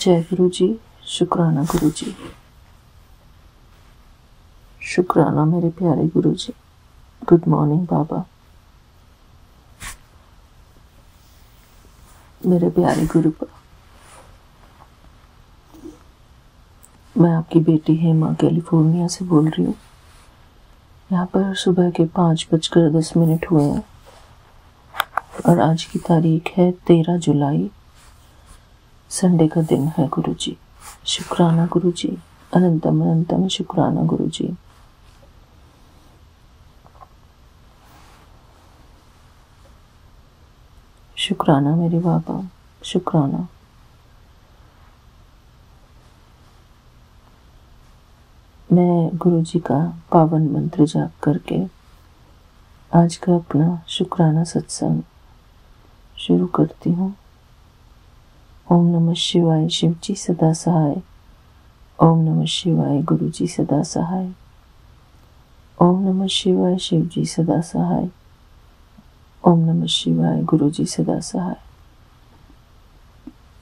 जय गुरु जी। शुक्राना गुरु जी। शुक्राना मेरे प्यारे गुरु जी। गुड मॉर्निंग बाबा। मेरे प्यारे गुरु पर मैं आपकी बेटी हेमा कैलिफोर्निया से बोल रही हूँ। यहाँ पर सुबह के 5:10 हुए हैं और आज की तारीख है 13 जुलाई, संडे का दिन है गुरु जी। शुक्राना गुरु जी। अनंतम अनंतम शुक्राना गुरु जी। शुक्राना मेरे बाबा, शुक्राना। मैं गुरु जी का पावन मंत्र जाप करके आज का अपना शुक्राना सत्संग शुरू करती हूँ। ओम नमः शिवाय, शिव जी सदा सहाय। ओम नमः शिवाय, गुरु जी सदा सहाय। ओम नमः शिवाय, शिव जी सदा सहाय। ओम नमः शिवाय, गुरु जी सदा सहाय।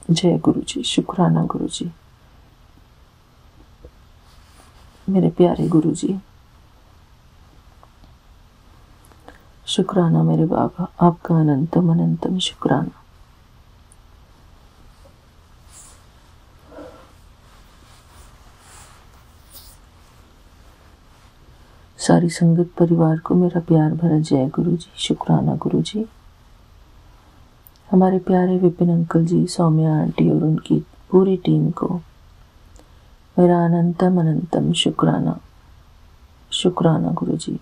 जय गुरु जी। शुक्राना गुरु जी। मेरे प्यारे गुरु जी, शुक्राना मेरे बाबा, आपका अनंतम अनंतम शुक्राना। सारी संगत परिवार को मेरा प्यार भरा जय गुरु जी। शुक्राना गुरु जी। हमारे प्यारे विपिन अंकल जी, सौम्या आंटी और उनकी पूरी टीम को मेरा अनंतम अनंतम शुक्राना। शुक्राना गुरु जी।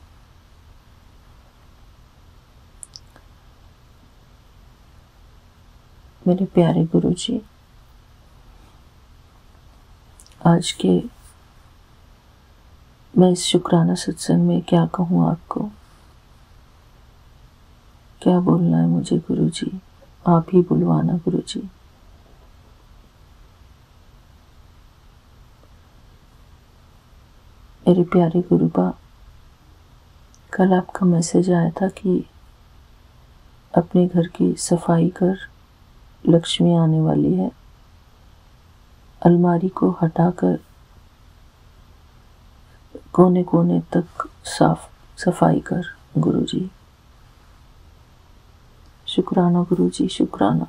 मेरे प्यारे गुरु जी, आज के मैं इस शुक्राना सत्संग में क्या कहूँ आपको, क्या बोलना है मुझे गुरु जी, आप ही बुलवाना गुरु जी। मेरे प्यारे गुरुबा, कल आपका मैसेज आया था कि अपने घर की सफाई कर, लक्ष्मी आने वाली है। अलमारी को हटाकर कोने कोने तक साफ सफाई कर गुरु जी। शुक्राना गुरु जी, शुक्राना।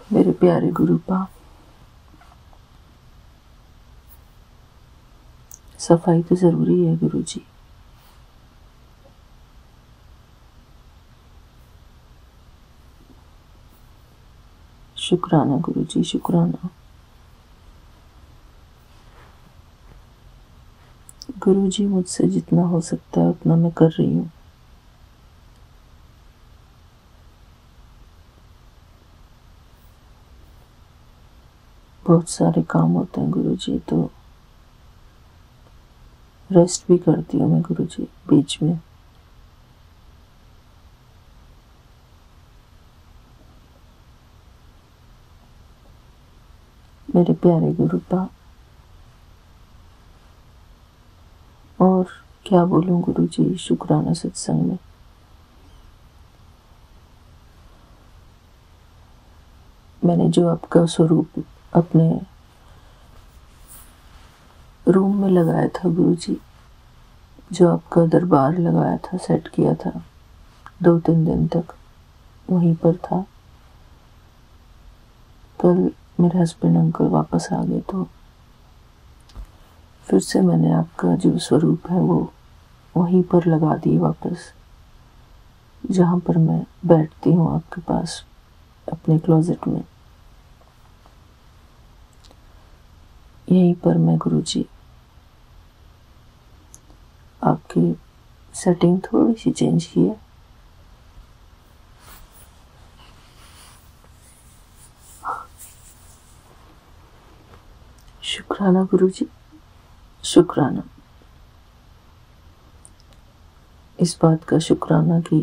मेरे प्यारे गुरुपा, सफाई तो जरूरी है गुरु जी। शुक्राना गुरु जी, शुक्राना। गुरु जी, मुझसे जितना हो सकता है उतना मैं कर रही हूँ। बहुत सारे काम होते हैं गुरु जी, तो रेस्ट भी करती हूँ मैं गुरु जी बीच में। मेरे प्यारे गुरुपा, और क्या बोलूं गुरु जी शुक्राना सत्संग में। मैंने जो आपका स्वरूप अपने रूम में लगाया था गुरु जी, जो आपका दरबार लगाया था, सेट किया था, 2-3 दिन तक वहीं पर था। कल मेरे हस्बैंड अंकल वापस आ गए तो फिर से मैंने आपका जो स्वरूप है वो वहीं पर लगा दी वापस, जहाँ पर मैं बैठती हूँ आपके पास अपने क्लोजेट में। यहीं पर मैं गुरु जी आपकी सेटिंग थोड़ी सी चेंज की है। शुक्राना गुरु जी, शुक्राना। इस बात का शुक्राना कि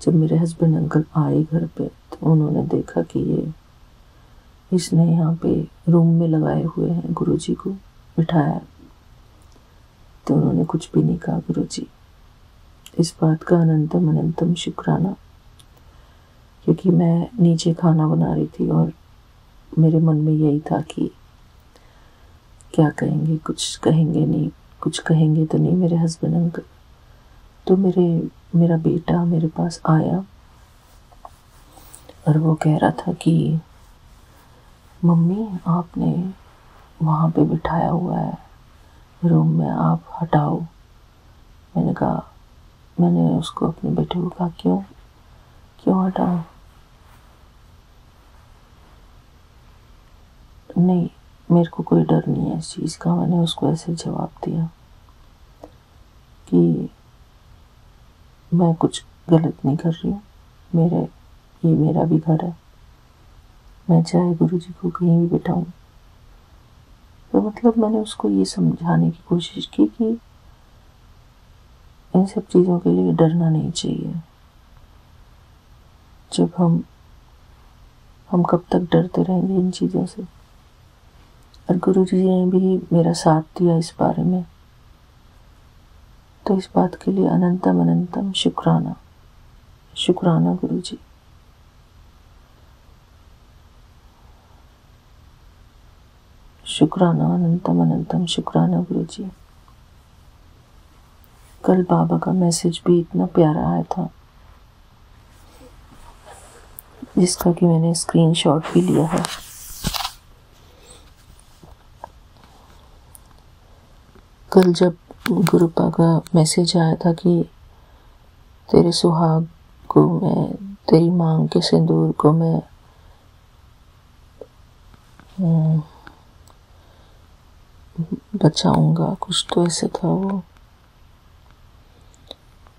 जब मेरे हस्बैंड अंकल आए घर पे तो उन्होंने देखा कि ये इसने यहाँ पे रूम में लगाए हुए हैं गुरु जी को बिठाया, तो उन्होंने कुछ भी नहीं कहा गुरु जी। इस बात का अनंतम अनंतम शुक्राना, क्योंकि मैं नीचे खाना बना रही थी और मेरे मन में यही था कि क्या कहेंगे, कुछ कहेंगे नहीं, कुछ कहेंगे तो नहीं मेरे हस्बैंड अंकल। तो मेरा बेटा मेरे पास आया और वो कह रहा था कि मम्मी आपने वहाँ पे बिठाया हुआ है रूम में, आप हटाओ। मैंने उसको अपने बेटे को कहा क्यों हटाओ? नहीं, मेरे को कोई डर नहीं है इस चीज़ का। मैंने उसको ऐसे जवाब दिया कि मैं कुछ गलत नहीं कर रही हूँ, ये मेरा भी घर है, मैं चाहे गुरुजी को कहीं भी बिठाऊं। तो मतलब मैंने उसको ये समझाने की कोशिश की कि इन सब चीज़ों के लिए डरना नहीं चाहिए। जब हम कब तक डरते रहेंगे इन चीज़ों से? और गुरुजी ने भी मेरा साथ दिया इस बारे में, तो इस बात के लिए अनंतम अनंतम शुक्राना। शुक्राना गुरुजी। शुक्राना, अनंतम अनंतम शुक्राना गुरुजी। कल बाबा का मैसेज भी इतना प्यारा आया था, जिसका कि मैंने स्क्रीनशॉट भी लिया है। कल जब गुरुपा का मैसेज आया था कि तेरे सुहाग को मैं, तेरी मांग के सिंदूर को मैं बचाऊंगा, कुछ तो ऐसे था वो।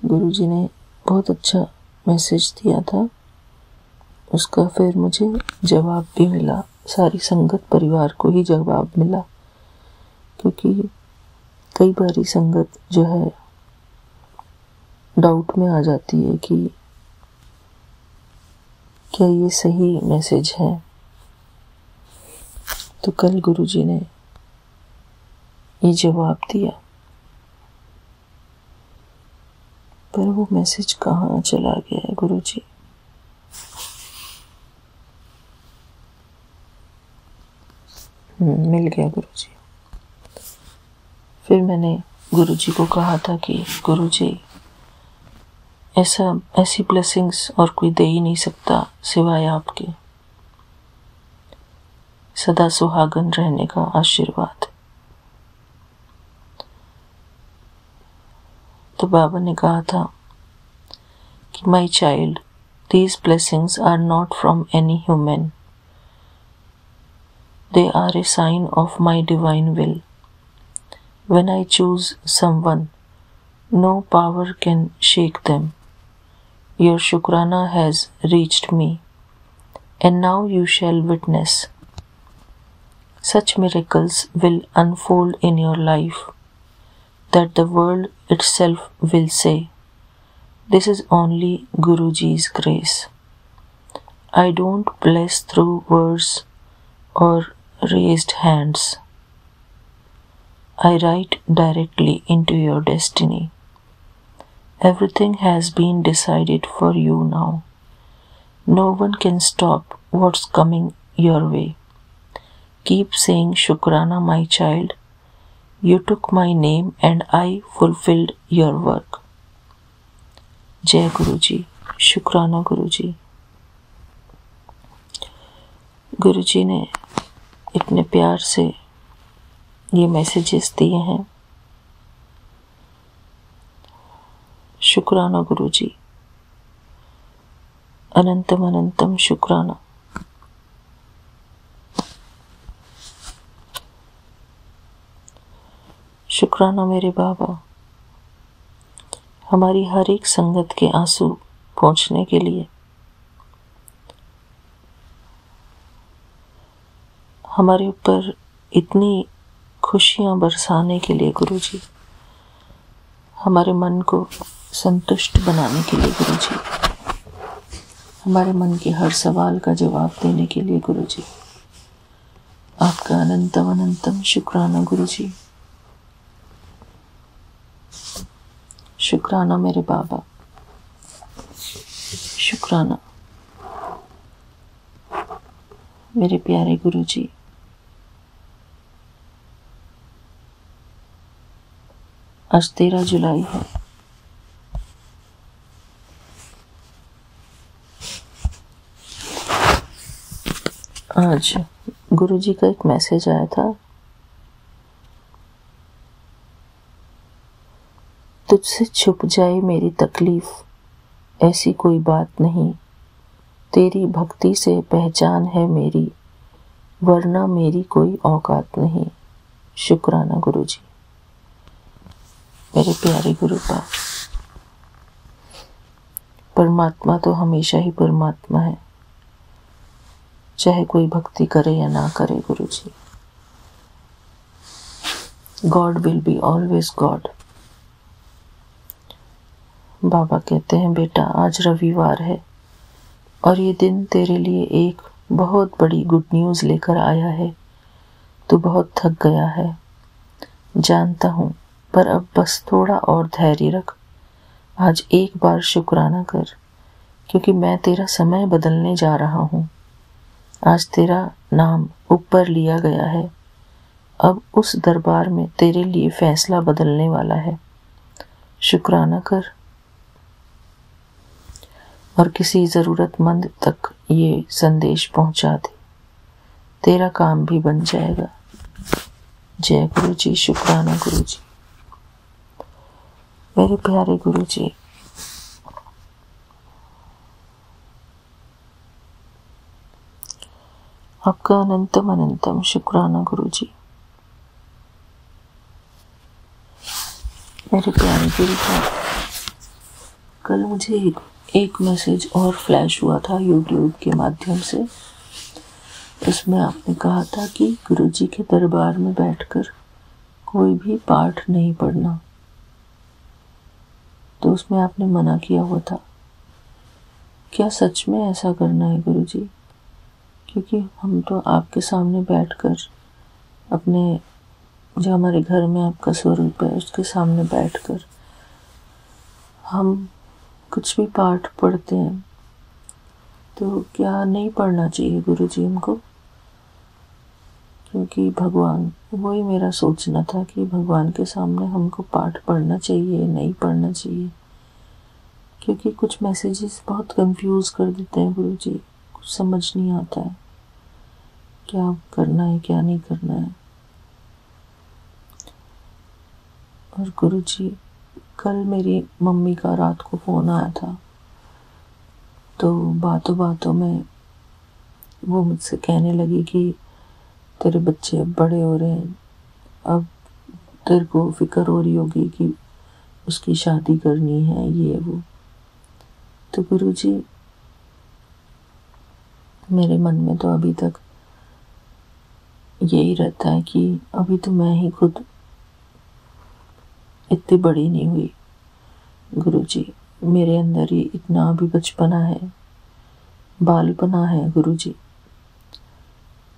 गुरुजी ने बहुत अच्छा मैसेज दिया था, उसका फिर मुझे जवाब भी मिला, सारी संगत परिवार को ही जवाब मिला, क्योंकि कई बारी संगत जो है डाउट में आ जाती है कि क्या ये सही मैसेज है। तो कल गुरुजी ने ये जवाब दिया, पर वो मैसेज कहाँ चला गया है गुरुजी? मिल गया गुरुजी। फिर मैंने गुरुजी को कहा था कि गुरुजी, ऐसी ब्लेसिंग्स और कोई दे ही नहीं सकता सिवाय आपके। सदा सुहागन रहने का आशीर्वाद। तो बाबा ने कहा था कि my child, these blessings are not from any human. They are a sign of my divine will. When I choose someone, no power can shake them. Your Shukrana has reached me, and now you shall witness. Such miracles will unfold in your life that the world itself will say, this is only Guruji's grace. I don't bless through words or raised hands. I write directly into your destiny. Everything has been decided for you now. No one can stop what's coming your way. Keep saying Shukrana, my child. You took my name and I fulfilled your work. जय गुरुजी, शुक्राना गुरुजी। गुरुजी ने इतने प्यार से ये messages दिए हैं। शुक्राना गुरुजी, अनंतम अनंतम शुक्राना। शुक्राना मेरे बाबा, हमारी हर एक संगत के आंसू पहुंचने के लिए, हमारे ऊपर इतनी खुशियां बरसाने के लिए गुरुजी, हमारे मन को संतुष्ट बनाने के लिए गुरुजी, हमारे मन के हर सवाल का जवाब देने के लिए गुरुजी, आपका अनंतम अनंतम शुक्राना गुरुजी। शुक्राना मेरे बाबा, शुक्राना मेरे प्यारे गुरुजी। आज 13 जुलाई है। आज गुरुजी का एक मैसेज आया था, तुझसे छुप जाए मेरी तकलीफ, ऐसी कोई बात नहीं, तेरी भक्ति से पहचान है मेरी, वरना मेरी कोई औकात नहीं। शुक्राना गुरुजी, मेरे प्यारे गुरुपा। परमात्मा तो हमेशा ही परमात्मा है, चाहे कोई भक्ति करे या ना करे Guruji. God will be always God. बाबा कहते हैं, बेटा आज रविवार है और ये दिन तेरे लिए एक बहुत बड़ी गुड न्यूज़ लेकर आया है। तू बहुत थक गया है, जानता हूँ, पर अब बस थोड़ा और धैर्य रख। आज एक बार शुक्राना कर, क्योंकि मैं तेरा समय बदलने जा रहा हूँ। आज तेरा नाम ऊपर लिया गया है, अब उस दरबार में तेरे लिए फैसला बदलने वाला है। शुक्राना कर और किसी ज़रूरतमंद तक ये संदेश पहुंचा दे, तेरा काम भी बन जाएगा। जय गुरु जी। शुक्राना गुरु जी। मेरे प्यारे गुरु जी, आपका अनंतम अनंतम शुक्राना गुरु जी। मेरे प्यारे गुरु जी, कल मुझे एक मैसेज और फ्लैश हुआ था यूट्यूब के माध्यम से। उसमें आपने कहा था कि गुरुजी के दरबार में बैठकर कोई भी पाठ नहीं पढ़ना, तो उसमें आपने मना किया हुआ था। क्या सच में ऐसा करना है गुरुजी? क्योंकि हम तो आपके सामने बैठकर अपने, जो हमारे घर में आपका स्वरूप है उसके सामने बैठकर हम कुछ भी पाठ पढ़ते हैं, तो क्या नहीं पढ़ना चाहिए गुरुजी हमको? क्योंकि भगवान, वही मेरा सोचना था कि भगवान के सामने हमको पाठ पढ़ना चाहिए, नहीं पढ़ना चाहिए। क्योंकि कुछ मैसेजेस बहुत कंफ्यूज कर देते हैं गुरुजी, कुछ समझ नहीं आता है क्या करना है क्या नहीं करना है। और गुरुजी, कल मेरी मम्मी का रात को फ़ोन आया था, तो बातों बातों में वो मुझसे कहने लगी कि तेरे बच्चे अब बड़े हो रहे हैं, अब तेरे को फिक्र हो रही होगी कि उसकी शादी करनी है, ये वो। तो गुरुजी, मेरे मन में तो अभी तक यही रहता है कि अभी तो मैं ही खुद इतनी बड़ी नहीं हुई गुरुजी। मेरे अंदर ही इतना भी बचपना है, बालपना है गुरुजी।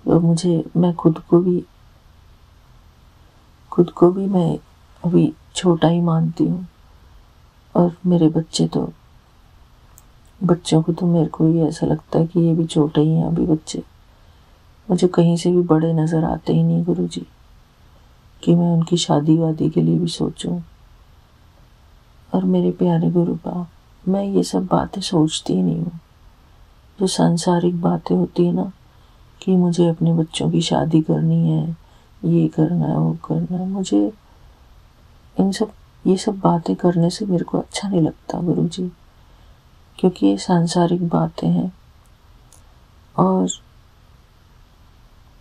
तो मैं खुद को भी मैं अभी छोटा ही मानती हूँ। और मेरे बच्चों को तो मेरे को ही ऐसा लगता है कि ये भी छोटे ही हैं अभी बच्चे। मुझे कहीं से भी बड़े नज़र आते ही नहीं गुरुजी, कि मैं उनकी शादी वादी के लिए भी सोचूं। और मेरे प्यारे गुरुपा, मैं ये सब बातें सोचती ही नहीं हूँ। जो सांसारिक बातें होती है ना, कि मुझे अपने बच्चों की शादी करनी है, ये करना है, वो करना है, मुझे ये सब बातें करने से मेरे को अच्छा नहीं लगता गुरुजी। क्योंकि ये सांसारिक बातें हैं और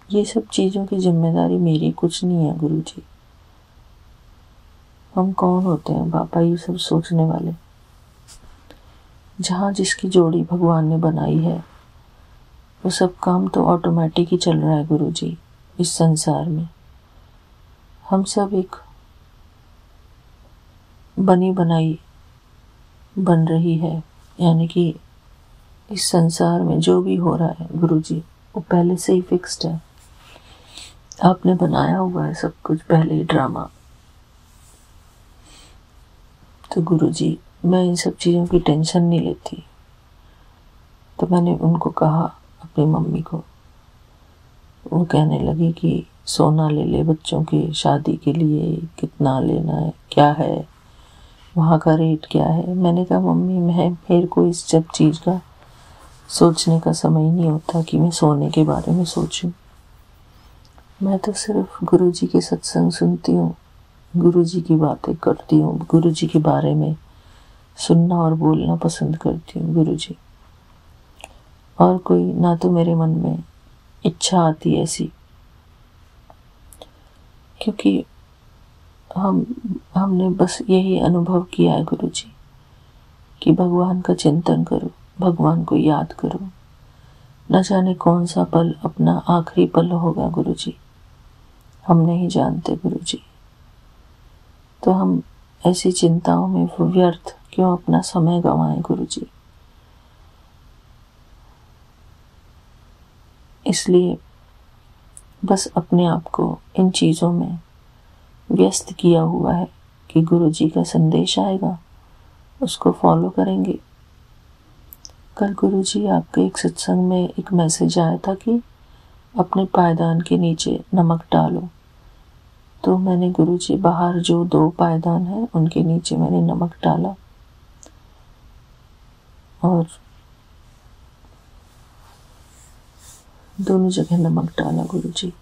ये सब चीज़ों की जिम्मेदारी मेरी कुछ नहीं है गुरुजी। हम कौन होते हैं बाबा ये सब सोचने वाले? जहाँ जिसकी जोड़ी भगवान ने बनाई है, वो सब काम तो ऑटोमेटिक ही चल रहा है गुरुजी। इस संसार में हम सब एक बनी बनाई बन रही है, यानी कि इस संसार में जो भी हो रहा है गुरुजी, वो पहले से ही फिक्स्ड है। आपने बनाया हुआ है सब कुछ, पहले ही ड्रामा। तो गुरुजी, मैं इन सब चीज़ों की टेंशन नहीं लेती। तो मैंने उनको कहा, अपनी मम्मी को। वो कहने लगी कि सोना ले ले बच्चों की शादी के लिए, कितना लेना है, क्या है, वहाँ का रेट क्या है। मैंने कहा मम्मी, मेरे को इस सब चीज़ का सोचने का समय नहीं होता कि मैं सोने के बारे में सोचूं। मैं तो सिर्फ गुरुजी के सत्संग सुनती हूँ, गुरुजी की बातें करती हूँ, गुरुजी के बारे में सुनना और बोलना पसंद करती हूँ गुरुजी। और कोई ना तो मेरे मन में इच्छा आती ऐसी, क्योंकि हमने बस यही अनुभव किया है गुरुजी कि भगवान का चिंतन करो, भगवान को याद करो। न जाने कौन सा पल अपना आखिरी पल होगा गुरुजी, हम नहीं जानते गुरुजी। तो हम ऐसी चिंताओं में व्यर्थ क्यों अपना समय गंवाएं गुरुजी। इसलिए बस अपने आप को इन चीज़ों में व्यस्त किया हुआ है कि गुरुजी का संदेश आएगा, उसको फॉलो करेंगे। कल गुरुजी आपके एक सत्संग में एक मैसेज आया था कि अपने पायदान के नीचे नमक डालो। तो मैंने गुरुजी बाहर जो 2 पायदान हैं उनके नीचे मैंने नमक डाला और दोनों जगह नमक डाला गुरुजी।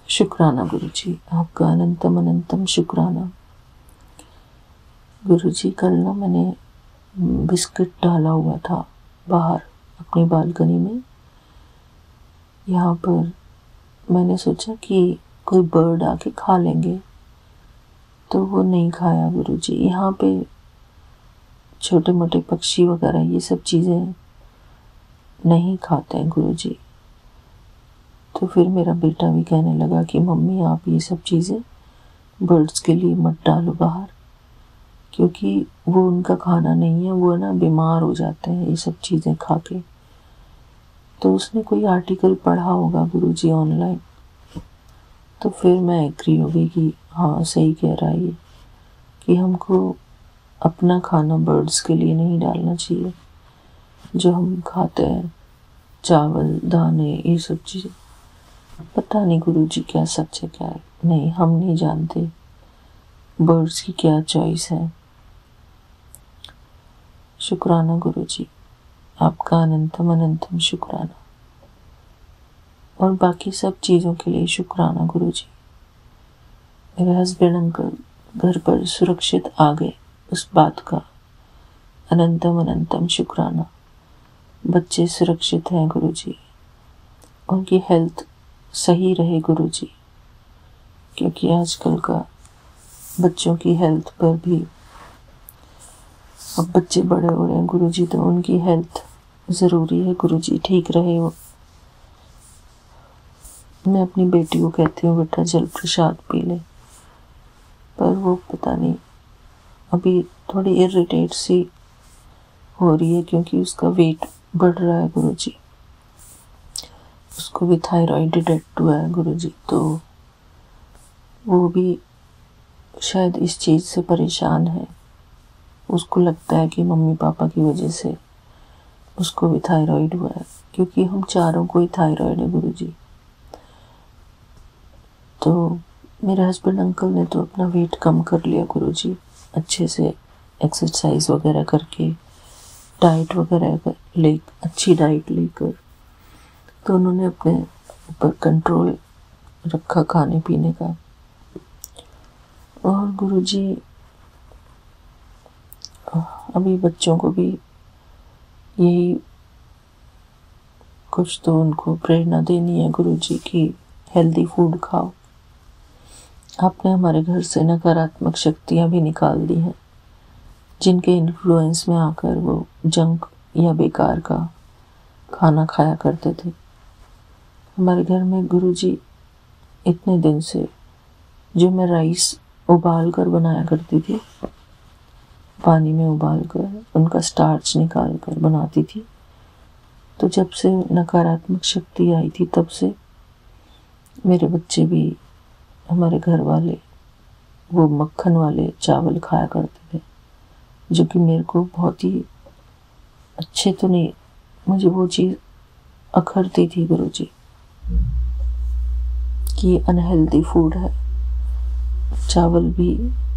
शुक्राना गुरुजी, आपका अनंतम अनंतम शुक्राना। गुरुजी, कल ना मैंने बिस्किट डाला हुआ था बाहर अपनी बालकनी में। यहाँ पर मैंने सोचा कि कोई बर्ड आके खा लेंगे, तो वो नहीं खाया गुरुजी। यहाँ पे छोटे मोटे पक्षी वगैरह ये सब चीज़ें नहीं खाते हैं गुरुजी। तो फिर मेरा बेटा भी कहने लगा कि मम्मी, आप ये सब चीज़ें बर्ड्स के लिए मत डालो बाहर, क्योंकि वो उनका खाना नहीं है, वो ना बीमार हो जाते हैं ये सब चीज़ें खा के। तो उसने कोई आर्टिकल पढ़ा होगा गुरुजी ऑनलाइन, तो फिर मैं एग्री हो गई कि हाँ, सही कह रहा है ये, कि हमको अपना खाना बर्ड्स के लिए नहीं डालना चाहिए। जो हम खाते हैं चावल, दाने, ये सब चीज़ें, पता नहीं गुरुजी क्या सच है क्या नहीं, हम नहीं जानते बर्ड्स की क्या चॉइस है। शुक्राना गुरुजी, आपका अनंतम अनंतम शुक्राना। और बाकी सब चीज़ों के लिए शुक्राना गुरुजी। मेरे हस्बैंड अंकल घर पर सुरक्षित आ गए, उस बात का अनंतम अनंतम शुक्राना। बच्चे सुरक्षित हैं गुरुजी, उनकी हेल्थ सही रहे गुरुजी, क्योंकि आजकल का बच्चों की हेल्थ पर भी, अब बच्चे बड़े हो रहे हैं गुरुजी, तो उनकी हेल्थ ज़रूरी है गुरुजी, ठीक रहे वो। मैं अपनी बेटी को कहती हूँ बेटा जल प्रसाद पी ले, पर वो पता नहीं अभी थोड़ी इरिटेट सी हो रही है, क्योंकि उसका वेट बढ़ रहा है गुरुजी। उसको भी थायराइड डिटेक्ट हुआ है गुरुजी, तो वो भी शायद इस चीज़ से परेशान है। उसको लगता है कि मम्मी पापा की वजह से उसको भी थायराइड हुआ है, क्योंकि हम चारों को ही थायराइड है गुरुजी। तो मेरे हस्बैंड अंकल ने तो अपना वेट कम कर लिया गुरुजी, अच्छे से एक्सरसाइज वगैरह करके, डाइट वगैरह ले, अच्छी डाइट लेकर, तो उन्होंने अपने ऊपर कंट्रोल रखा खाने पीने का। और गुरुजी अभी बच्चों को भी यही कुछ तो उनको प्रेरणा देनी है गुरुजी की हेल्दी फूड खाओ। आपने हमारे घर से नकारात्मक शक्तियाँ भी निकाल दी हैं, जिनके इन्फ्लुएंस में आकर वो जंक या बेकार का खाना खाया करते थे। हमारे घर में गुरुजी इतने दिन से जो मैं राइस उबाल कर बनाया करती थी, पानी में उबाल कर उनका स्टार्च निकाल कर बनाती थी, तो जब से नकारात्मक शक्ति आई थी तब से मेरे बच्चे भी हमारे घर वाले वो मक्खन वाले चावल खाया करते थे, जो कि मेरे को बहुत ही अच्छे तो नहीं, मुझे वो चीज़ अखरती थी गुरुजी कि अनहेल्दी फूड है। चावल भी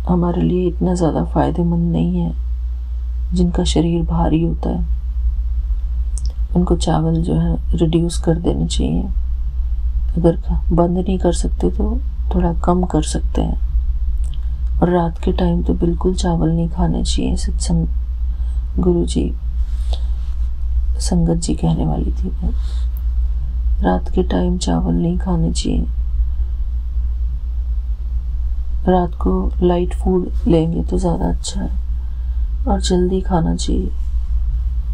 हमारे लिए इतना ज़्यादा फायदेमंद नहीं है, जिनका शरीर भारी होता है उनको चावल जो है रिड्यूस कर देने चाहिए। अगर बंद नहीं कर सकते तो थोड़ा कम कर सकते हैं। और रात के टाइम तो बिल्कुल चावल नहीं खाने चाहिए। सत्संग गुरुजी संगत जी कहने वाली थी, रात के टाइम चावल नहीं खाने चाहिए। रात को लाइट फूड लेंगे तो ज़्यादा अच्छा है और जल्दी खाना चाहिए।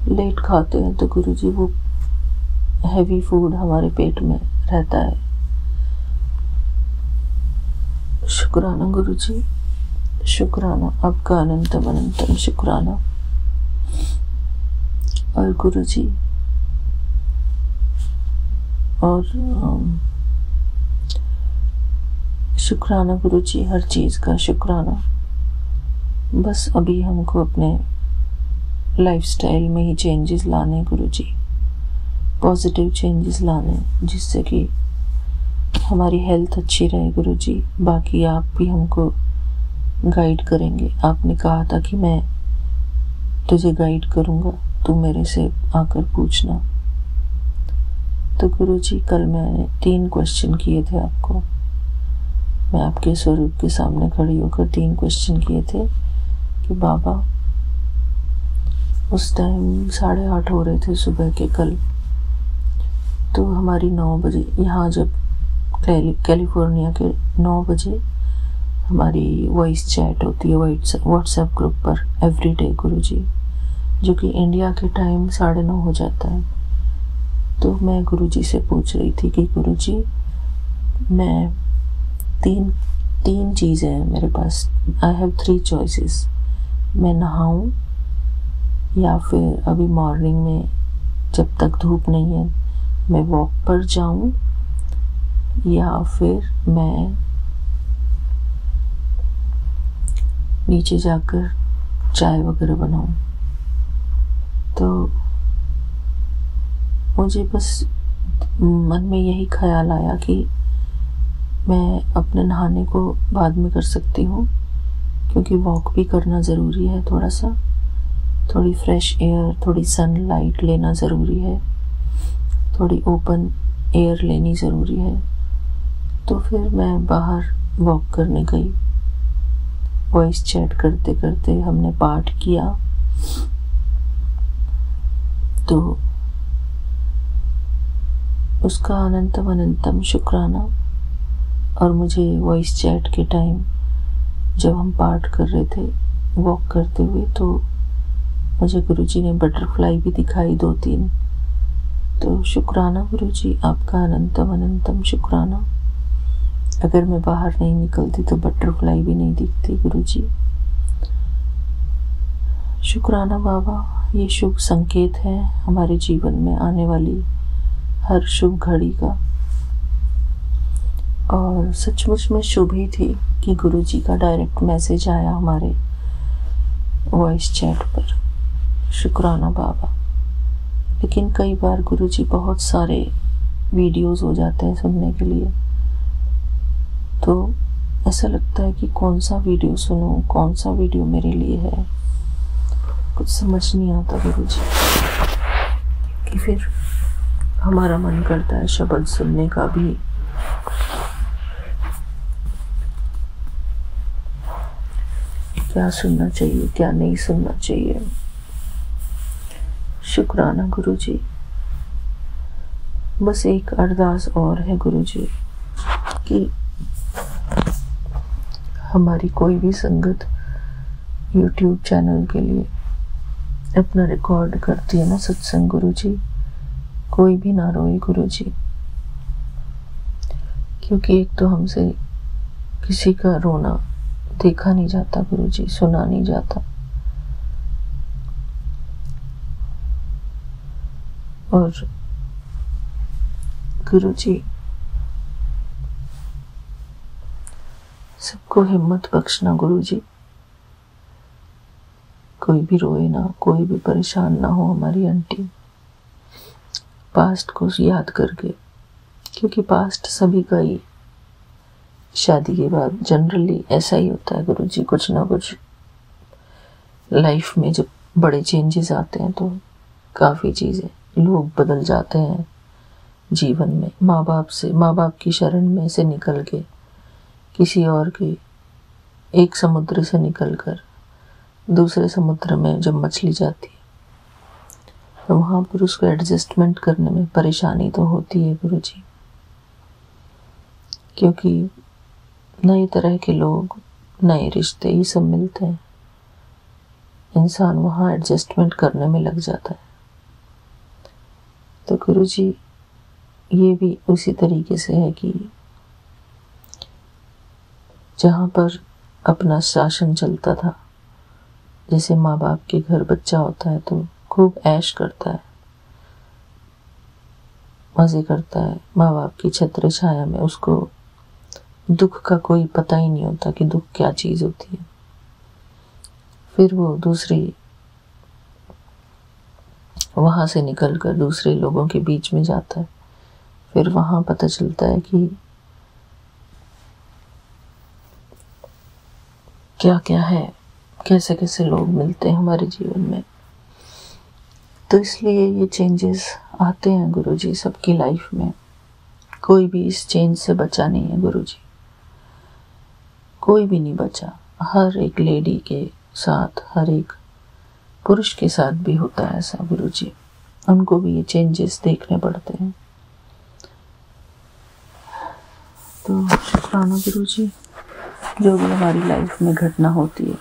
लेट खाते हैं तो गुरुजी वो हैवी फूड हमारे पेट में रहता है। शुक्राना गुरुजी, शुक्राना, आपका अनंतम अनंतम शुक्राना। और गुरुजी और शुक्राना गुरुजी, हर चीज़ का शुक्राना। बस अभी हमको अपने लाइफस्टाइल में ही चेंजेस लाने गुरुजी, पॉजिटिव चेंजेस लाने, जिससे कि हमारी हेल्थ अच्छी रहे गुरुजी। बाकी आप भी हमको गाइड करेंगे। आपने कहा था कि मैं तुझे गाइड करूँगा, तू मेरे से आकर पूछना। तो गुरुजी कल मैंने 3 क्वेश्चन किए थे आपको। मैं आपके स्वरूप के सामने खड़ी होकर 3 क्वेश्चन किए थे कि बाबा, उस टाइम 8:30 हो रहे थे सुबह के कल, तो हमारी 9 बजे यहाँ, जब कैलिफोर्निया के 9 बजे हमारी वॉइस चैट होती है व्हाट्सएप ग्रुप पर एवरीडे गुरुजी, जो कि इंडिया के टाइम 9:30 हो जाता है। तो मैं गुरुजी से पूछ रही थी कि गुरुजी, मैं तीन चीज़ें हैं मेरे पास, आई हैव 3 चॉइसेस। मैं नहाऊं, या फिर अभी मॉर्निंग में जब तक धूप नहीं है मैं वॉक पर जाऊं, या फिर मैं नीचे जाकर चाय वगैरह बनाऊं। तो मुझे बस मन में यही ख्याल आया कि मैं अपने नहाने को बाद में कर सकती हूँ, क्योंकि वॉक भी करना ज़रूरी है। थोड़ी फ्रेश एयर, थोड़ी सनलाइट लेना ज़रूरी है, थोड़ी ओपन एयर लेनी ज़रूरी है। तो फिर मैं बाहर वॉक करने गई। वॉइस चैट करते करते हमने पाठ किया। तो उसका अनंतम अनंतम शुक्राना। और मुझे वॉइस चैट के टाइम जब हम पाठ कर रहे थे वॉक करते हुए, तो मुझे गुरुजी ने बटरफ्लाई भी दिखाई 2-3। तो शुक्राना गुरुजी, आपका अनंतम अनंतम शुक्राना। अगर मैं बाहर नहीं निकलती तो बटरफ्लाई भी नहीं दिखती गुरुजी। शुक्राना बाबा, ये शुभ संकेत है हमारे जीवन में आने वाली हर शुभ घड़ी का। और सचमुच में शुभ ही थी कि गुरुजी का डायरेक्ट मैसेज आया हमारे वॉइस चैट पर। शुक्राना बाबा। लेकिन कई बार गुरुजी बहुत सारे वीडियोस हो जाते हैं सुनने के लिए, तो ऐसा लगता है कि कौन सा वीडियो सुनूं, कौन सा वीडियो मेरे लिए है, कुछ समझ नहीं आता गुरुजी। कि फिर हमारा मन करता है शब्द सुनने का भी। क्या सुनना चाहिए, क्या नहीं सुनना चाहिए। शुक्राना गुरुजी। बस एक अरदास और है गुरुजी कि हमारी कोई भी संगत YouTube चैनल के लिए अपना रिकॉर्ड करती है ना सत्संग गुरुजी, कोई भी ना रोए गुरुजी। क्योंकि एक तो हमसे किसी का रोना देखा नहीं जाता गुरुजी, सुना नहीं जाता। और गुरुजी सबको हिम्मत बख्शना गुरु जी, कोई भी रोए ना, कोई भी परेशान ना हो हमारी आंटी पास्ट को याद करके, क्योंकि पास्ट सभी का ही शादी के बाद जनरली ऐसा ही होता है गुरु जी। कुछ ना कुछ लाइफ में जब बड़े चेंजेस आते हैं तो काफ़ी चीज़ें, लोग बदल जाते हैं जीवन में। माँ बाप की शरण में से निकल के किसी और के, एक समुद्र से निकलकर दूसरे समुद्र में जब मछली जाती है तो वहाँ पर उसको एडजस्टमेंट करने में परेशानी तो होती है गुरु जी, क्योंकि नई तरह के लोग, नए रिश्ते, ये सब मिलते हैं, इंसान वहाँ एडजस्टमेंट करने में लग जाता है। तो गुरु जी ये भी उसी तरीके से है कि जहाँ पर अपना शासन चलता था, जैसे माँ बाप के घर बच्चा होता है तो खूब ऐश करता है, मज़े करता है माँ बाप की छत्र छाया में, उसको दुख का कोई पता ही नहीं होता कि दुख क्या चीज़ होती है। फिर वो दूसरी वहाँ से निकलकर दूसरे लोगों के बीच में जाता है, फिर वहाँ पता चलता है कि क्या क्या है, कैसे कैसे लोग मिलते हैं हमारे जीवन में। तो इसलिए ये चेंजेस आते हैं गुरु जी सबकी लाइफ में, कोई भी इस चेंज से बचा नहीं है गुरु जी, कोई भी नहीं बचा। हर एक लेडी के साथ, हर एक पुरुष के साथ भी होता है ऐसा गुरु जी, उनको भी ये चेंजेस देखने पड़ते हैं। तो शुक्राना गुरु जी, जो भी हमारी लाइफ में घटना होती है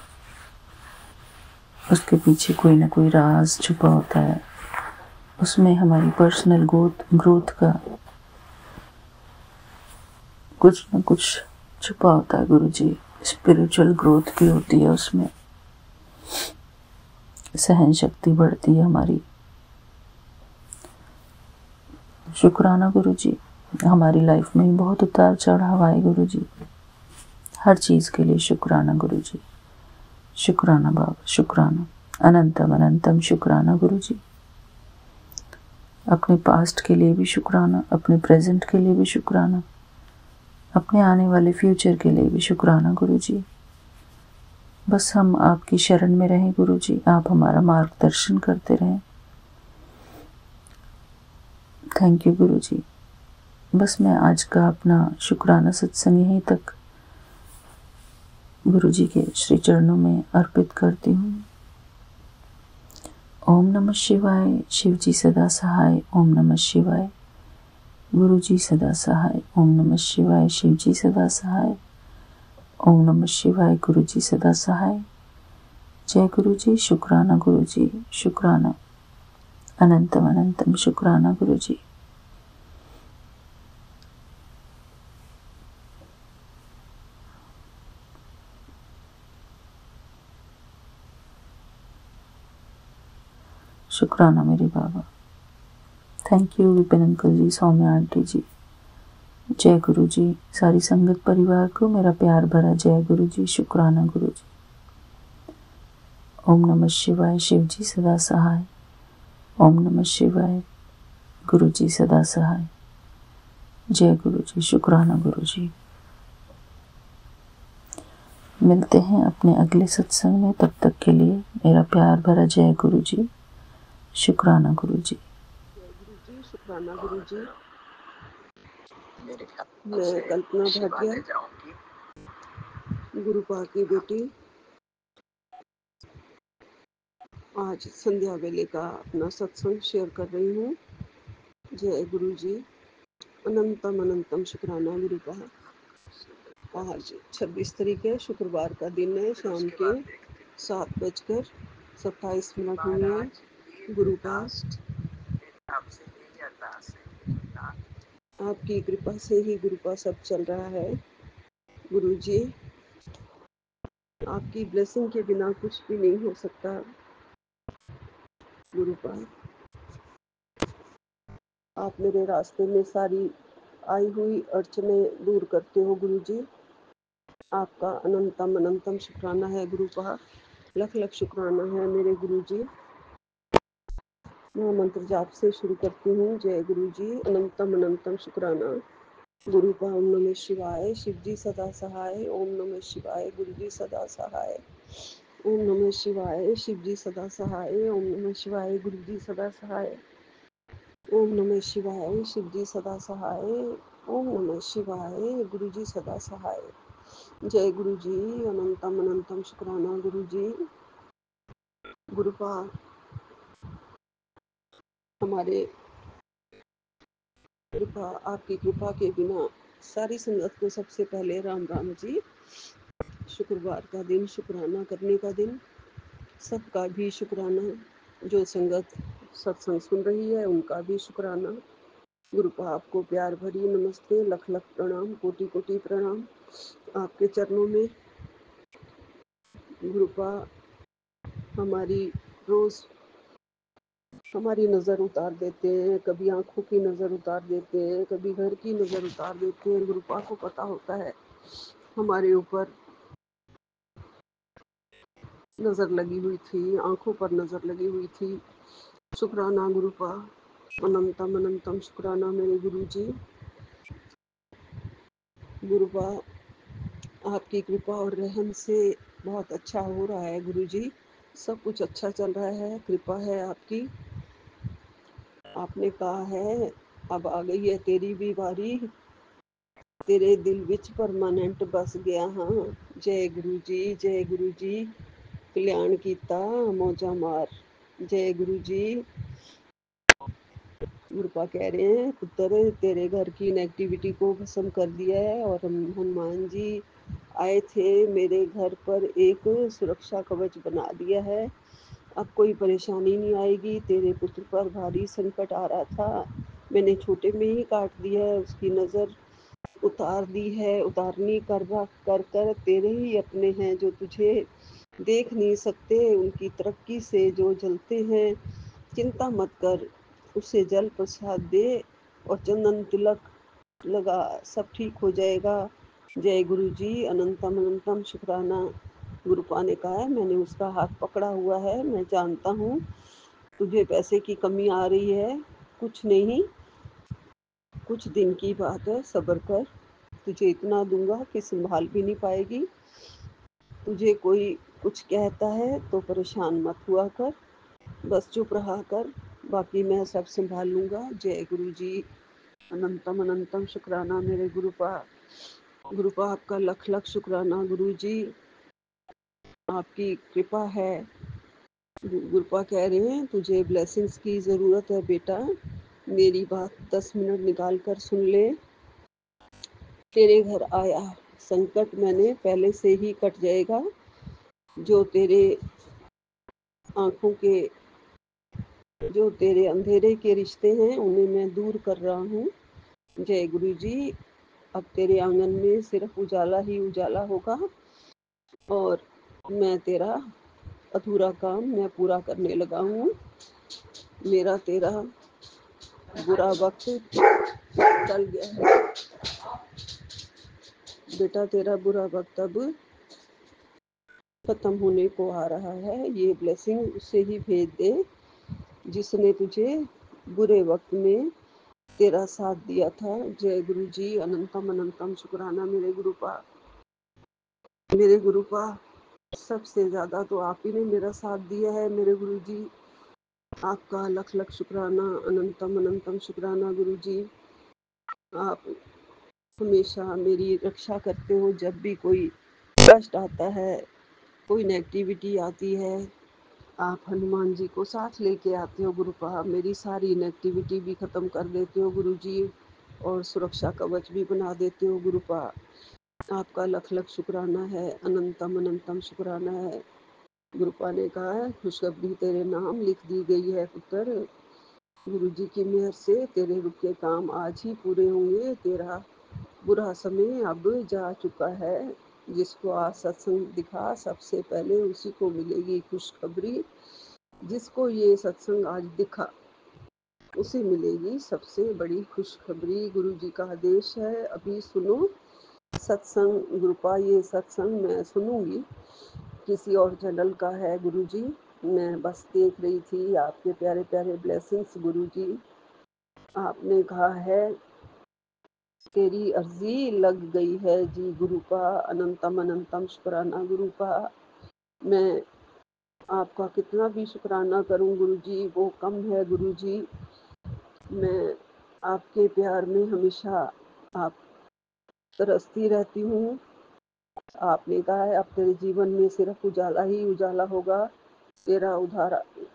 उसके पीछे कोई ना कोई राज छुपा होता है, उसमें हमारी पर्सनल ग्रोथ का कुछ ना कुछ छुपा होता है गुरु जी। स्पिरिचुअल ग्रोथ भी होती है उसमें, सहन शक्ति बढ़ती है हमारी। शुक्राना गुरु जी, हमारी लाइफ में बहुत उतार चढ़ाव आए गुरु जी, हर चीज़ के लिए शुक्राना गुरु जी। शुक्राना बाबा, शुक्राना, अनंतम अनंतम शुक्राना गुरु जी। अपने पास्ट के लिए भी शुक्राना, अपने प्रेजेंट के लिए भी शुक्राना, अपने आने वाले फ्यूचर के लिए भी शुक्राना गुरु जी। बस हम आपकी शरण में रहें गुरु जी, आप हमारा मार्गदर्शन करते रहें। थैंक यू गुरु जी। बस मैं आज का अपना शुक्राना सत्संग यहीं तक गुरु जी के श्री चरणों में अर्पित करती हूँ। ओम नमः शिवाय, शिव जी सदा सहाय। ओम नमः शिवाय, गुरु जी सदा सहाय। ओम नमः शिवाय, शिव जी सदा सहाय। ओम नमः शिवाय, गुरु जी सदा सहाय। जय गुरु जी। शुक्राना गुरु जी, शुक्राना, अनंतम अनंतम शुक्राना गुरु जी। शुक्राना मेरे बाबा। Thank you Vipin uncle ji, Saumya aunty ji. जय गुरु जी। सारी संगत परिवार को मेरा प्यार भरा जय गुरु जी। शुक्राना गुरु जी। ओम नमः शिवाय, शिव जी सदा सहाय। ओम नमः शिवाय, गुरु जी सदा सहाय। जय गुरु जी। शुक्राना गुरु जी। मिलते हैं अपने अगले सत्संग में, तब तक के लिए मेरा प्यार भरा जय गुरु जी। शुक्राना गुरु जी। शुक्राना गुरु जी। मैं कल्पना भाटिया, गुरुपा की बेटी, आज संध्या वेले का अपना सत्संग शेयर कर रही हूँ। जय गुरु जी। अनंतम अनंतम शुक्राना गुरुपा। आज 26 तारीख है, शुक्रवार का दिन है। शाम के 7:27 हुए हैं। गुरुपा, आपकी कृपा से ही गुरुपा सब चल रहा है। गुरु जी, आपकी ब्लेसिंग के बिना कुछ भी नहीं हो सकता। गुरुपा, आप मेरे रास्ते में सारी आई हुई अड़चने दूर करते हो गुरु जी। आपका अनंतम अनंतम शुक्राना है गुरु का, लख लख शुक्राना है मेरे गुरु जी। मैं मंत्र जाप से शुरू करती हूँ। जय गुरु जी, अनंतम अनंतम शुक्राना गुरु का। ओम नमः शिवाय, शिव जी सदा सहाय। ओम नमः शिवाय, गुरु जी सदा सहाय। ओम नमः शिवाय, शिव जी सदा सहाय। ओम नमः शिवाय, गुरु जी सदा सहाय। ओम नमः शिवाय, शिव जी सदा सहाय। ओम नमः शिवाय, गुरु जी सदा सहाय। जय गुरु जी, अनंतम अनंतम शुक्राना गुरु जी। गुरु का हमारे कृपा, आपकी कृपा के बिना सारी संगत को सबसे पहले राम राम जी। शुक्रवार का दिन, शुक्राना करने का दिन, सबका भी शुक्राना। जो संगत सत्संग सुन रही है उनका भी शुक्राना। गुरु का आपको प्यार भरी नमस्ते, लख लख प्रणाम, कोटि कोटि प्रणाम आपके चरणों में। गुरु का हमारी रोज हमारी नज़र उतार देते हैं, कभी आंखों की नज़र उतार देते हैं, कभी घर की नज़र उतार देते हैं। गुरुपा को पता होता है हमारे ऊपर नज़र लगी हुई थी, आंखों पर नज़र लगी हुई थी। शुक्राना गुरुपा, अनंतम अनंतम शुक्राना मेरे गुरु जी। गुरुपा आपकी कृपा और रहम से बहुत अच्छा हो रहा है गुरु जी। सब कुछ अच्छा चल रहा है, कृपा है आपकी। आपने कहा है अब आ गई है तेरी भी बारी, तेरे दिल विच परमानेंट बस गया हाँ। जय गुरु जी, जय गुरु जी, कल्याण कीता मौजा मार। जय गुरु जी। गुरुपा कह रहे हैं पुत्र तेरे घर की नेगेटिविटी को खत्म कर दिया है, और हनुमान जी आए थे मेरे घर पर, एक सुरक्षा कवच बना दिया है। अब कोई परेशानी नहीं आएगी। तेरे पुत्र पर भारी संकट आ रहा था, मैंने छोटे में ही काट दिया है, उसकी नज़र उतार दी है। उतारनी कर कर तेरे ही अपने हैं जो तुझे देख नहीं सकते, उनकी तरक्की से जो जलते हैं। चिंता मत कर, उसे जल प्रसाद दे और चंदन तिलक लगा, सब ठीक हो जाएगा। जय गुरु जी, अनंतम अनंतम शुक्राना। गुरुपा ने कहा है मैंने उसका हाथ पकड़ा हुआ है, मैं जानता हूँ तुझे पैसे की कमी आ रही है। कुछ नहीं, कुछ दिन की बात है, सब्र कर। तुझे इतना दूंगा कि संभाल भी नहीं पाएगी। तुझे कोई कुछ कहता है तो परेशान मत हुआ कर, बस चुप रहा कर, बाकी मैं सब संभाल लूँगा। जय गुरु जी, अनंतम अनंतम शुक्राना मेरे गुरुपा। गुरुपा आपका लख लख शुक्राना गुरु जी, आपकी कृपा है। गुरुपा कह रहे हैं तुझे ब्लेसिंग्स की ज़रूरत है बेटा, मेरी बात 10 मिनट निकाल कर सुन ले। तेरे घर आया संकट मैंने पहले से ही कट जाएगा। जो तेरे आँखों के जो तेरे अंधेरे के रिश्ते हैं उन्हें मैं दूर कर रहा हूँ। जय गुरु जी, अब तेरे आंगन में सिर्फ उजाला ही उजाला होगा, और मैं तेरा अधूरा काम मैं पूरा करने लगा हूँ। मेरा तेरा बुरा वक्त टल गया है बेटा, तेरा बुरा वक्त अब खत्म होने को आ रहा है। ये ब्लेसिंग उससे ही भेज दे जिसने तुझे बुरे वक्त में तेरा साथ दिया था। जय गुरु जी, अनंतम अनंतम शुक्राना मेरे गुरुपा। मेरे गुरुपा सबसे ज़्यादा तो आप ही ने मेरा साथ दिया है मेरे गुरु जी। आपका लख लख शुक्राना, अनंतम अनंतम शुक्राना गुरु जी। आप हमेशा मेरी रक्षा करते हो, जब भी कोई कष्ट आता है, कोई नेगेटिविटी आती है, आप हनुमान जी को साथ लेके आते हो गुरुपा, मेरी सारी नेगेटिविटी भी ख़त्म कर देते हो गुरु जी, और सुरक्षा कवच भी बना देते हो गुरुपा। आपका लख लख शुक्राना है, अनंतम अनंतम शुक्राना है। गुरुपा ने कहा है खुशखबरी तेरे नाम लिख दी गई है पुत्र, गुरु जी की मेहर से तेरे रुके काम आज ही पूरे होंगे। तेरा बुरा समय अब जा चुका है। जिसको आज सत्संग दिखा सबसे पहले उसी को मिलेगी खुशखबरी। जिसको ये सत्संग आज दिखा उसे मिलेगी सबसे बड़ी खुशखबरी। गुरु जी का आदेश है, अभी सुनो सत्संग गुरुपा, ये सत्संग मैं सुनूंगी, किसी और चैनल का है गुरुजी। मैं बस देख रही थी आपके प्यारे प्यारे ब्लेसिंग्स गुरुजी। आपने कहा है तेरी अर्जी लग गई है जी गुरुपा, अनंतम अनंतम शुक्राना गुरुपा। मैं आपका कितना भी शुक्राना करूं गुरुजी वो कम है गुरुजी। मैं आपके प्यार में हमेशा आप तरसती रहती हूँ। आपने कहा है अब तेरे जीवन में सिर्फ उजाला ही उजाला होगा। तेरा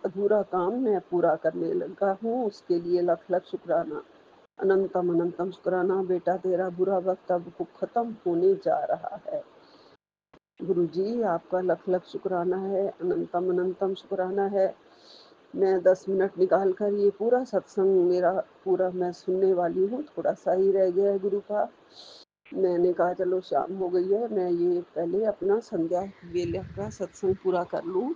अधूरा काम मैं पूरा करने लगा हूँ, उसके लिए लख लख शुक्राना, अनंतम अनंतम शुक्राना। बेटा तेरा बुरा वक्त अब खत्म होने जा रहा है गुरुजी, आपका लख लख शुक्राना है, अनंतम अनंतम शुक्राना है। मैं 10 मिनट निकाल कर ये पूरा सत्संग मेरा पूरा मैं सुनने वाली हूँ, थोड़ा सा ही रह गया है गुरु का। मैंने कहा चलो शाम हो गई है, मैं ये पहले अपना संध्या वेला का सत्संग पूरा कर लूँ।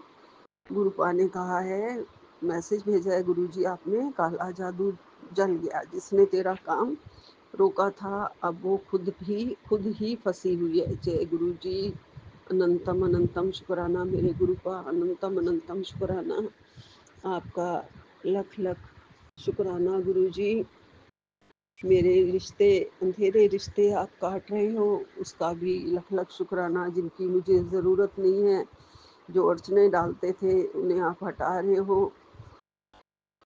गुरुपा ने कहा है, मैसेज भेजा है गुरुजी आपने, काला जादू जल गया, जिसने तेरा काम रोका था अब वो खुद ही फंसी हुई है। जय गुरुजी, अनंतम अनंतम शुक्राना मेरे गुरुपा, अनंतम अनंतम शुक्राना। आपका लख लख शुक्राना गुरुजी। मेरे रिश्ते, अंधेरे रिश्ते आप काट रहे हो, उसका भी लख लख शुक्राना। जिनकी मुझे ज़रूरत नहीं है, जो अड़चने डालते थे, उन्हें आप हटा रहे हो।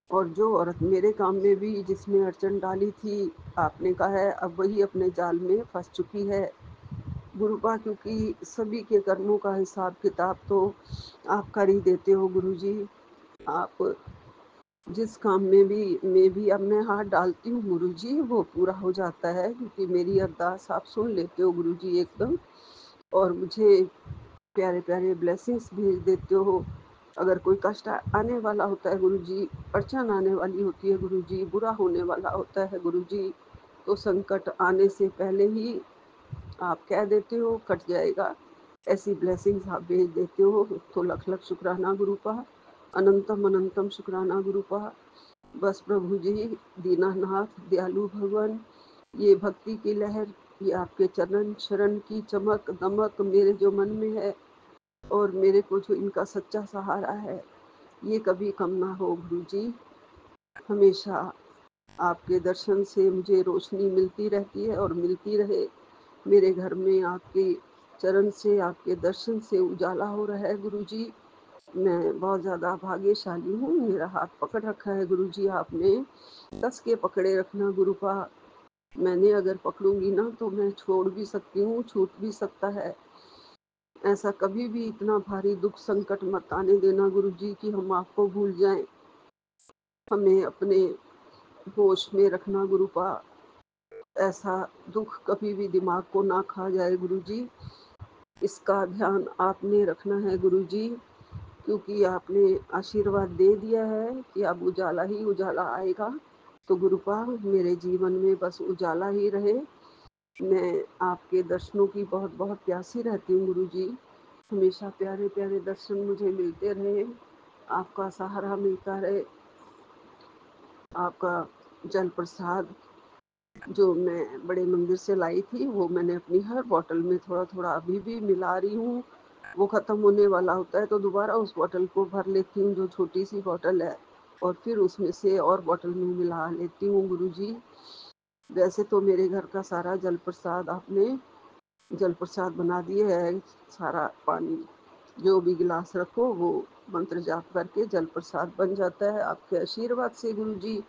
और जो औरत मेरे काम में भी जिसने अड़चन डाली थी, आपने कहा है अब वही अपने जाल में फंस चुकी है गुरुपा, क्योंकि सभी के कर्मों का हिसाब किताब तो आप कर ही देते हो गुरुजी। आप जिस काम में भी अब मैं हाथ डालती हूँ गुरुजी, वो पूरा हो जाता है, क्योंकि मेरी अरदास आप सुन लेते हो गुरुजी एकदम, और मुझे प्यारे प्यारे ब्लेसिंग्स भेज देते हो। अगर कोई कष्ट आने वाला होता है गुरुजी, अड़चन आने वाली होती है गुरुजी, बुरा होने वाला होता है गुरुजी, तो संकट आने से पहले ही आप कह देते हो कट जाएगा, ऐसी ब्लेसिंग्स आप भेज देते हो। तो लख लख शुक्राना गुरुपा, अनंतम अनंतम शुक्राना गुरुपा। बस प्रभु जी, दीनानाथ दयालु भगवान, ये भक्ति की लहर, ये आपके चरण शरण की चमक दमक मेरे जो मन में है, और मेरे को जो इनका सच्चा सहारा है, ये कभी कम ना हो गुरु जी। हमेशा आपके दर्शन से मुझे रोशनी मिलती रहती है और मिलती रहे। मेरे घर में आपके चरण से, आपके दर्शन से उजाला हो रहा है गुरु जी। मैं बहुत ज़्यादा भाग्यशाली हूँ। मेरा हाथ पकड़ रखा है गुरु जी आपने, कस के पकड़े रखना गुरुपा। मैंने अगर पकड़ूंगी ना तो मैं छोड़ भी सकती हूँ, छूट भी सकता है। ऐसा कभी भी इतना भारी दुख संकट मत आने देना गुरु जी कि हम आपको भूल जाएं। हमें अपने होश में रखना गुरुपा। ऐसा दुख कभी भी दिमाग को ना खा जाए गुरु जी, इसका ध्यान आपने रखना है गुरु जी, क्योंकि आपने आशीर्वाद दे दिया है कि अब उजाला ही उजाला आएगा। तो गुरुपा, मेरे जीवन में बस उजाला ही रहे। मैं आपके दर्शनों की बहुत बहुत प्यासी रहती हूँ गुरु जी। हमेशा प्यारे प्यारे दर्शन मुझे मिलते रहे, आपका सहारा मिलता रहे। आपका जल प्रसाद जो मैं बड़े मंदिर से लाई थी, वो मैंने अपनी हर बोतल में थोड़ा थोड़ा अभी भी मिला रही हूँ। वो ख़त्म होने वाला होता है तो दोबारा उस बोतल को भर लेती हूँ, जो छोटी सी बोतल है, और फिर उसमें से और बोतल में मिला लेती हूँ गुरु जी। वैसे तो मेरे घर का सारा जल प्रसाद आपने जल प्रसाद बना दिए है। सारा पानी जो भी गिलास रखो वो मंत्र जाप करके जल प्रसाद बन जाता है आपके आशीर्वाद से गुरु जी।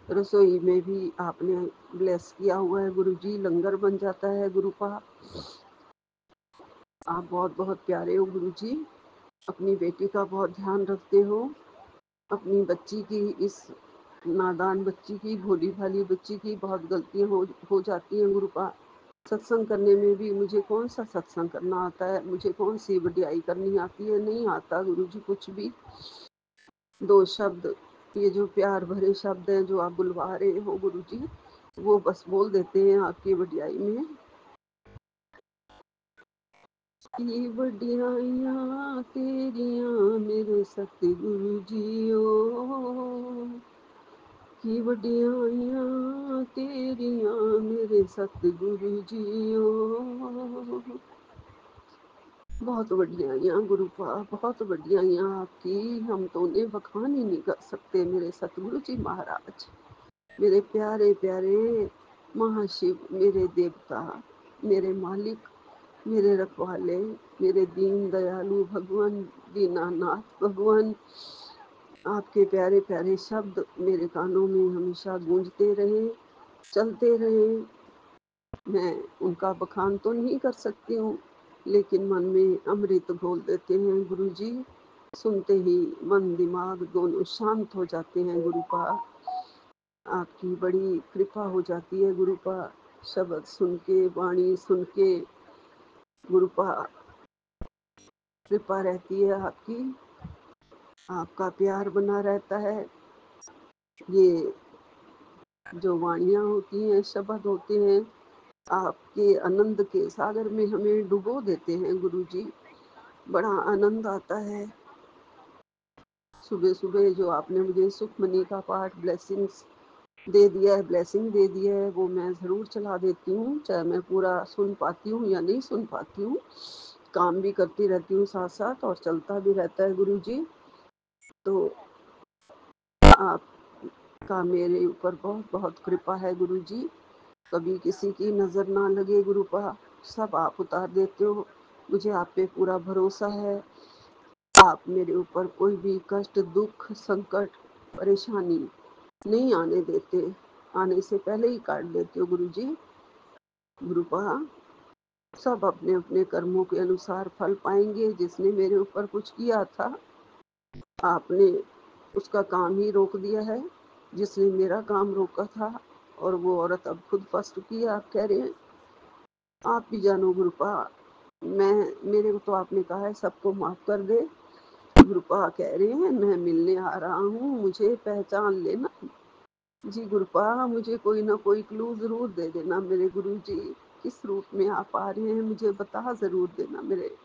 रसोई में भी आपने ब्लेस किया हुआ है गुरु जी, लंगर बन जाता है गुरुपा। आप बहुत बहुत प्यारे हो गुरु जी। अपनी बेटी का बहुत ध्यान रखते हो। अपनी बच्ची की, इस नादान बच्ची की, भोली भाली बच्ची की बहुत गलतियां हो जाती हैं गुरुपा। सत्संग करने में भी मुझे कौन सा सत्संग करना आता है, मुझे कौन सी वडियाई करनी आती है, नहीं आता गुरु जी कुछ भी। दो शब्द, ये जो प्यार भरे शब्द हैं जो आप बुलवा रहे हो गुरु जी, वो बस बोल देते हैं आपकी वडियाई में। ये वडियाइयाँ तेरियाँ मेरे सतगुरु जी ओ, की वडियाइयां तेरियां मेरे सतगुरु जियो। बहुत वडियाइयां गुरुपा, बहुत वडियाइयां आपकी, हम तो उन्हें बखान ही नहीं कर सकते मेरे सतगुरु जी महाराज। मेरे प्यारे प्यारे महाशिव, मेरे देवता, मेरे मालिक, मेरे रखवाले, मेरे दीन दयालु भगवान दीनानाथ भगवान, आपके प्यारे प्यारे शब्द मेरे कानों में हमेशा गूंजते रहे, चलते रहे। मैं उनका बखान तो नहीं कर सकती हूँ, लेकिन मन में अमृत घोल देते हैं गुरु जी। सुनते ही मन दिमाग दोनों शांत हो जाते हैं गुरुपा। आपकी बड़ी कृपा हो जाती है गुरुपा, शब्द सुन के, वाणी सुन के गुरुपा, कृपा रहती है आपकी, आपका प्यार बना रहता है। ये जो वाणियाँ होती हैं, शब्द होते हैं, आपके आनंद के सागर में हमें डुबो देते हैं गुरु जी। बड़ा आनंद आता है। सुबह सुबह जो आपने मुझे सुखमनी का पाठ ब्लेसिंग्स दे दिया है, ब्लेसिंग दे दिया है, वो मैं ज़रूर चला देती हूँ, चाहे मैं पूरा सुन पाती हूँ या नहीं सुन पाती हूँ। काम भी करती रहती हूँ साथ साथ, और चलता भी रहता है गुरु जी। तो आपका मेरे ऊपर बहुत बहुत कृपा है गुरु जी। कभी किसी की नज़र ना लगे गुरुपा, सब आप उतार देते हो। मुझे आप पे पूरा भरोसा है। आप मेरे ऊपर कोई भी कष्ट, दुख, संकट, परेशानी नहीं आने देते, आने से पहले ही काट देते हो गुरु जी। गुरुपा, सब अपने अपने कर्मों के अनुसार फल पाएंगे। जिसने मेरे ऊपर कुछ किया था, आपने उसका काम ही रोक दिया है। जिसने मेरा काम रोका था, और वो औरत अब खुद फंस चुकी है, आप कह रहे हैं। आप भी जानो गुरुपा, मैं, मेरे को तो आपने कहा है सबको माफ कर दे। गुरुपा कह रहे हैं मैं मिलने आ रहा हूँ, मुझे पहचान लेना। जी गुरुपा, मुझे कोई ना कोई क्लू जरूर दे देना मेरे गुरु जी। किस रूप में आप आ रहे हैं मुझे बता जरूर देना मेरे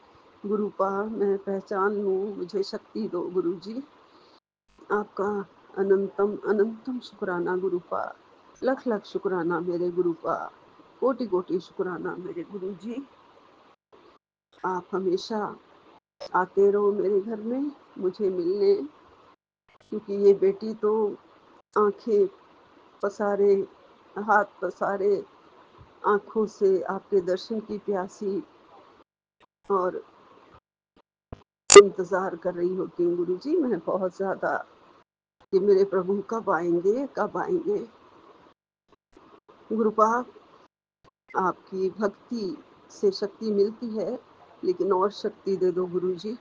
गुरुपा, मैं पहचान लूँ, मुझे शक्ति दो गुरु जी। आपका अनंतम अनंतम शुक्राना गुरुपा, लख लख शुक्राना मेरे गुरुपा, कोटि कोटि शुक्राना मेरे गुरु जी। आप हमेशा आते रहो मेरे घर में मुझे मिलने, क्योंकि ये बेटी तो आंखें पसारे, हाथ पसारे, आंखों से आपके दर्शन की प्यासी और इंतजार कर रही होती हूँ गुरु जी मैं बहुत ज्यादा, कि मेरे प्रभु कब आएंगे कब आएंगे। गुरुपा, आपकी भक्ति से शक्ति मिलती है, लेकिन और शक्ति दे दो गुरु जी।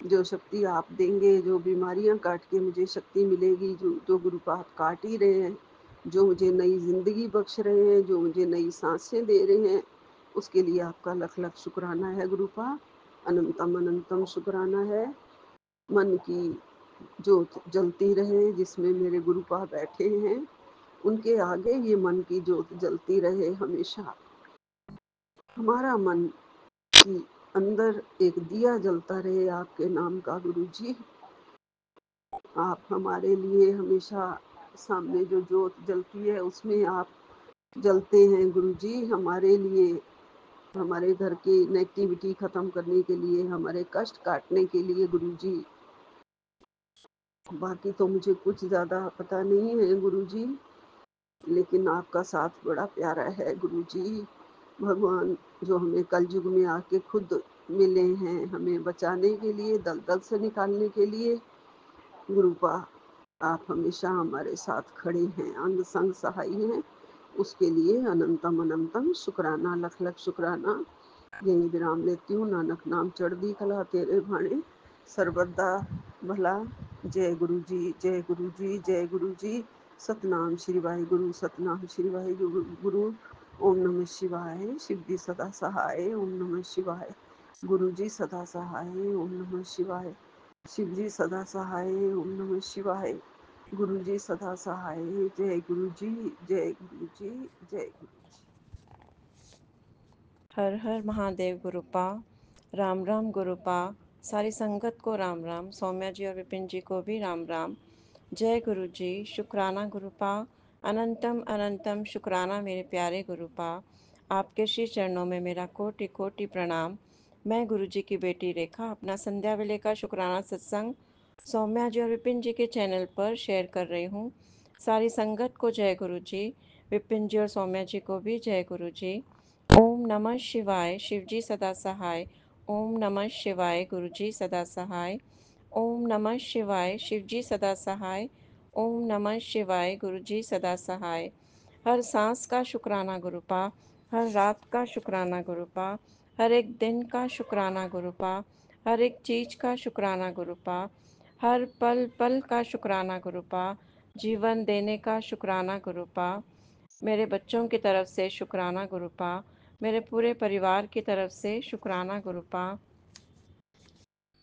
जो शक्ति आप देंगे, जो बीमारियां काट के मुझे शक्ति मिलेगी, जो जो गुरुपा आप काट ही रहे हैं, जो मुझे नई जिंदगी बख्श रहे हैं, जो मुझे नई सांसें दे रहे हैं, उसके लिए आपका लख लख शुक्राना है गुरुपा, अनंतम अनंतम शुक्राना है। मन की ज्योत जलती रहे जिसमें मेरे गुरुपा बैठे हैं, उनके आगे ये मन की ज्योत जलती रहे हमेशा। हमारा मन की अंदर एक दिया जलता रहे आपके नाम का गुरु जी। आप हमारे लिए हमेशा सामने जो ज्योत जलती है उसमें आप जलते हैं गुरु जी, हमारे लिए, हमारे घर की नेगेटिविटी खत्म करने के लिए, हमारे कष्ट काटने के लिए गुरु जी। बाकी तो मुझे कुछ ज़्यादा पता नहीं है गुरु जी, लेकिन आपका साथ बड़ा प्यारा है गुरु जी। भगवान जो हमें कलयुग में आके खुद मिले हैं हमें बचाने के लिए, दलदल से निकालने के लिए। गुरुपा, आप हमेशा हमारे साथ खड़े हैं, अंग संग सहाय हैं, उसके लिए अनंतम अनंतम शुक्राना, लख लख शुक्राना। यही विराम लेती हूँ। नानक नाम चढ़दी कला तेरे भाणे, सर्वदा भला। जय गुरु जी, जय गुरु जी, जय गुरु जी। सतनाम श्री वाहिगुरु, सतनाम श्री वाहिगुरु गुरु। ओम नमः शिवाय, शिव जी सदा सहाय, ओम नमः शिवाय। गुरु जी सदा सहाय, ओम नमः शिवाय। शिव जी सदा सहाय, ओम नमः शिवाय। गुरु जी सदा सहाय। जय गुरु जी, जय गुरु जी, जय गुरु जी। हर हर महादेव गुरुपा, राम राम गुरुपा, सारी संगत को राम राम, सौम्या जी और विपिन जी को भी राम राम। जय गुरु जी। शुक्राना गुरुपा। अनंतम अनंतम शुक्राना मेरे प्यारे गुरुपा। आपके श्री चरणों में मेरा कोटि कोटि प्रणाम। मैं गुरु जी की बेटी रेखा अपना संध्या वेले का शुक्राना सत्संग सौम्या जी और विपिन जी के चैनल पर शेयर कर रही हूँ। सारी संगत को जय गुरु जी, विपिन जी और सौम्या जी को भी जय गुरु जी। ओम नमः शिवाय, शिव जी सदा सहाय। ओम नमः शिवाय, गुरु जी सदा सहाय। ओम नमः शिवाय, शिव जी सदा सहाय। ओम नमः शिवाय, गुरु जी सदा सहाय। हर सांस का शुक्राना गुरुपा, हर रात का शुक्राना गुरुपा, हर एक दिन का शुक्राना गुरुपा, हर एक चीज का शुक्राना गुरुपा, हर पल पल का शुक्राना गुरुपा, जीवन देने का शुक्राना गुरुपा, मेरे बच्चों की तरफ से शुक्राना गुरुपा, मेरे पूरे परिवार की तरफ से शुक्राना गुरुपा।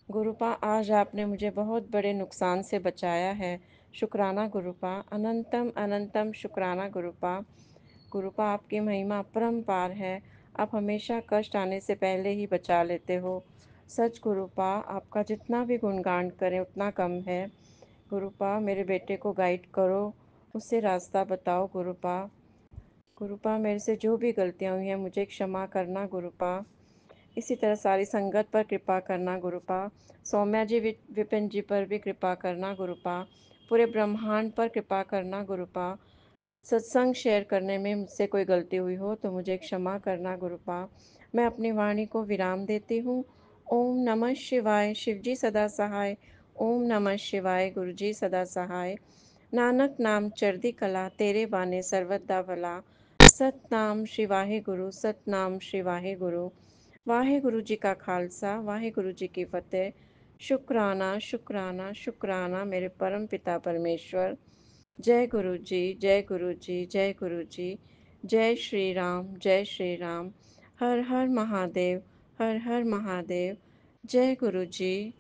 गुरुपा, आज आपने मुझे बहुत बड़े नुकसान से बचाया है। शुक्राना गुरुपा, अनंतम अनंतम शुक्राना गुरुपा। गुरुपा, आपकी महिमा अपरंपार है। आप हमेशा कष्ट आने से पहले ही बचा लेते हो। सच गुरुपा, आपका जितना भी गुणगान करें उतना कम है। गुरुपा, मेरे बेटे को गाइड करो, उसे रास्ता बताओ गुरुपा। गुरुपा, मेरे से जो भी गलतियाँ हुई हैं मुझे क्षमा करना गुरुपा। इसी तरह सारी संगत पर कृपा करना गुरुपा। सौम्या जी विपिन जी पर भी कृपा करना गुरुपा। पूरे ब्रह्मांड पर कृपा करना गुरुपा। सत्संग शेयर करने में मुझसे कोई गलती हुई हो तो मुझे क्षमा करना गुरुपा। मैं अपनी वाणी को विराम देती हूँ। ओम नमः शिवाय, शिव जी सदा सहाय। ओम नमः शिवाय, गुरु जी सदा सहाय। नानक नाम चढ़दी कला, तेरे बाने सर्वदा भला। सतनाम श्री वाहे गुरु, सतनाम श्री वाहे गुरु। वाहे गुरु जी का खालसा, वाहे गुरु जी की फतेह। शुक्राना शुक्राना शुक्राना मेरे परम पिता परमेश्वर। जय गुरु जी, जय गुरु जी, जय गुरु जी। जय श्री राम, जय श्री राम। हर हर महादेव, हर हर महादेव। जय गुरु जी।